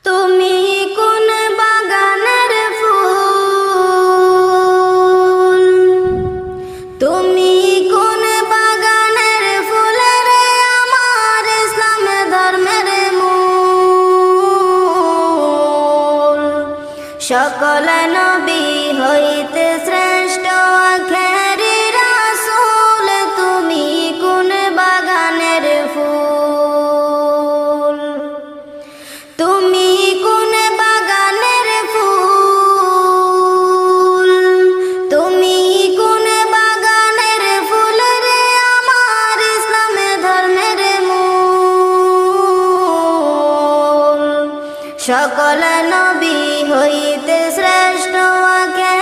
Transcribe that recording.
তুমি কোন বাগানের ফুল, তুমি কোন বাগানের ফুলের আমার ইসলাম ধর্মের মূল। সকল নবী হইতে শ্রেষ্ঠ আখেরি রাসূল, তুমি কোন বাগানের ফুল, তুমি কোন বাগানের ফুল, তুমি কোন বাগানের ফুল রে আমার ইসলাম ধর্মের মূল। সকল নবী হইতে শ্রেষ্ঠ আখেরি